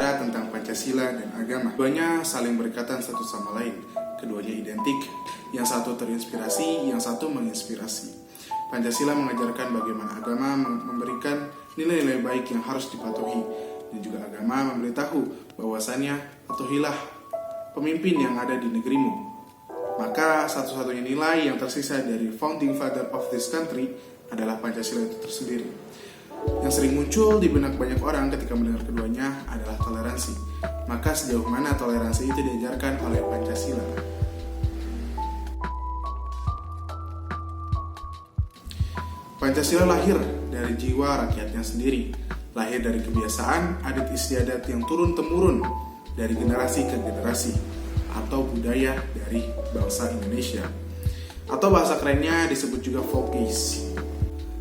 berbicara tentang Pancasila dan agama. Keduanya saling berkaitan satu sama lain. Keduanya identik. Yang satu terinspirasi, yang satu menginspirasi. Pancasila mengajarkan bagaimana agama memberikan nilai-nilai baik yang harus dipatuhi. Dan juga agama memberitahu bahwasannya patuhilah pemimpin yang ada di negerimu. Maka satu-satunya nilai yang tersisa dari founding father of this country adalah Pancasila itu tersendiri. Yang sering muncul di benak banyak orang ketika mendengar keduanya adalah toleransi. Maka sejauh mana toleransi itu diajarkan oleh Pancasila? Pancasila lahir dari jiwa rakyatnya sendiri, lahir dari kebiasaan, adat istiadat yang turun-temurun dari generasi ke generasi, atau budaya dari bangsa Indonesia. Atau bahasa kerennya disebut juga folkis.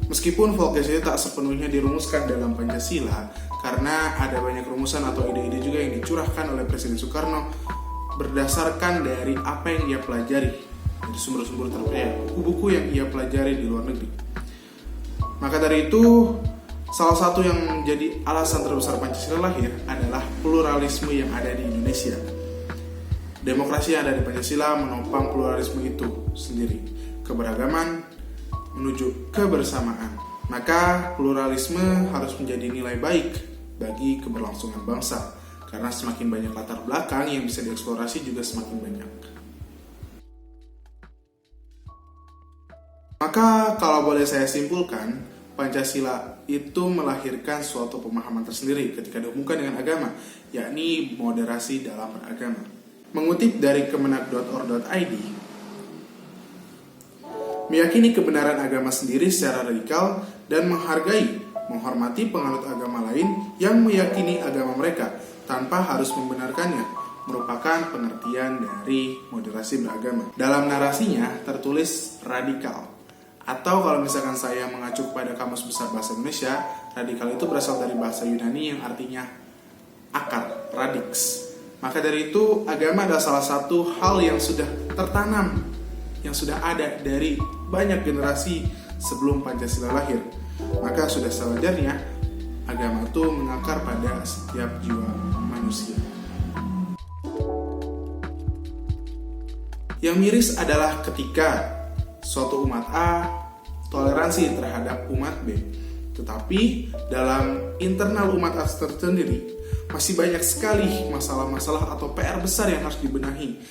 Meskipun folkis itu tak sepenuhnya dirumuskan dalam Pancasila, karena ada banyak rumusan atau ide-ide juga yang dicurahkan oleh Presiden Soekarno berdasarkan dari apa yang ia pelajari dari sumber-sumber terpercaya, buku-buku yang ia pelajari di luar negeri. Maka dari itu, salah satu yang menjadi alasan terbesar Pancasila lahir adalah pluralisme yang ada di Indonesia. Demokrasi yang ada di Pancasila menopang pluralisme itu sendiri, keberagaman menuju kebersamaan. Maka pluralisme harus menjadi nilai baik bagi keberlangsungan bangsa, karena semakin banyak latar belakang yang bisa dieksplorasi juga semakin banyak. Maka kalau boleh saya simpulkan, Pancasila itu melahirkan suatu pemahaman tersendiri ketika dihubungkan dengan agama, yakni moderasi dalam beragama. Mengutip dari kemenak.or.id, meyakini kebenaran agama sendiri secara radikal dan menghormati penganut agama lain yang meyakini agama mereka tanpa harus membenarkannya, merupakan pengertian dari moderasi beragama. Dalam narasinya tertulis radikal, atau kalau misalkan saya mengacu pada Kamus Besar Bahasa Indonesia, radikal itu berasal dari bahasa Yunani yang artinya akar, radix. Maka dari itu, agama adalah salah satu hal yang sudah tertanam, yang sudah ada dari banyak generasi sebelum Pancasila lahir. Maka sudah sewajarnya agama itu mengakar pada setiap jiwa manusia. Yang miris adalah ketika suatu umat A toleransi terhadap umat B, tetapi dalam internal umat A tersendiri masih banyak sekali masalah-masalah atau PR besar yang harus dibenahi,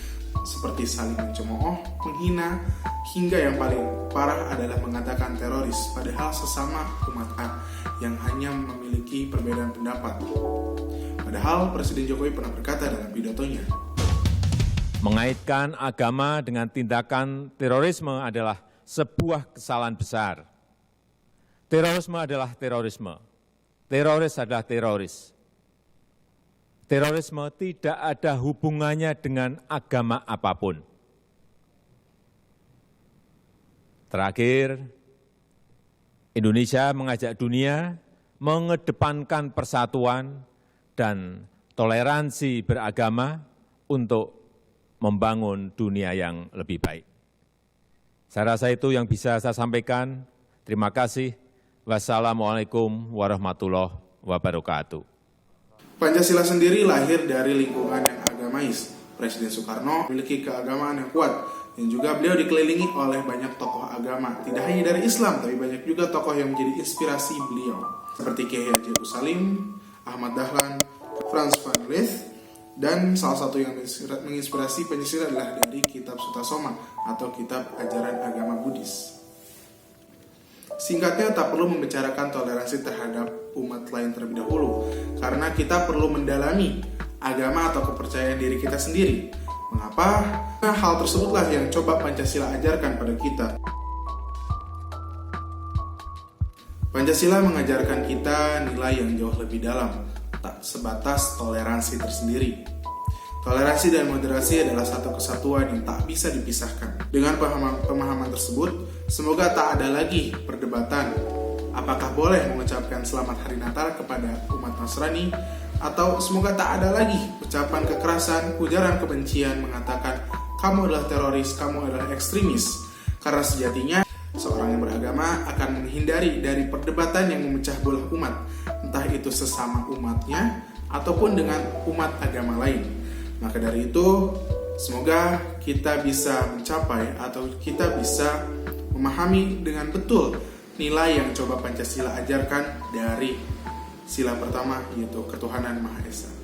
seperti saling mencemooh, menghina, hingga yang paling parah adalah mengatakan teroris, padahal sesama umat A yang hanya memiliki perbedaan pendapat. Padahal Presiden Jokowi pernah berkata dalam pidatonya, mengaitkan agama dengan tindakan terorisme adalah sebuah kesalahan besar. Terorisme adalah terorisme. Teroris adalah teroris. Terorisme tidak ada hubungannya dengan agama apapun. Terakhir, Indonesia mengajak dunia mengedepankan persatuan dan toleransi beragama untuk membangun dunia yang lebih baik. Saya rasa itu yang bisa saya sampaikan. Terima kasih. Wassalamualaikum warahmatullahi wabarakatuh. Pancasila sendiri lahir dari lingkungan yang agamais. Presiden Soekarno memiliki keagamaan yang kuat, dan juga beliau dikelilingi oleh banyak tokoh agama. Tidak hanya dari Islam, tapi banyak juga tokoh yang menjadi inspirasi beliau, seperti Kiai Haji Salim, Ahmad Dahlan, Frans van Leeuwen, dan salah satu yang menginspirasi Pancasila adalah dari kitab Sutasoma atau kitab ajaran agama Buddhis. Singkatnya, tak perlu membicarakan toleransi terhadap umat lain terlebih dahulu, karena kita perlu mendalami agama atau kepercayaan diri kita sendiri. Mengapa? Nah, hal tersebutlah yang coba Pancasila ajarkan pada kita. Pancasila mengajarkan kita nilai yang jauh lebih dalam, tak sebatas toleransi tersendiri. Toleransi dan moderasi adalah satu kesatuan yang tak bisa dipisahkan. Dengan pemahaman tersebut, semoga tak ada lagi perdebatan apakah boleh mengucapkan selamat hari Natal kepada umat Nasrani, atau semoga tak ada lagi ucapan kekerasan, ujaran kebencian mengatakan kamu adalah teroris, kamu adalah ekstremis. Karena sejatinya seorang yang beragama akan menghindari dari perdebatan yang memecah belah umat, entah itu sesama umatnya ataupun dengan umat agama lain. Maka dari itu, semoga kita bisa mencapai atau kita bisa memahami dengan betul nilai yang coba Pancasila ajarkan dari sila pertama, yaitu ketuhanan Maha Esa.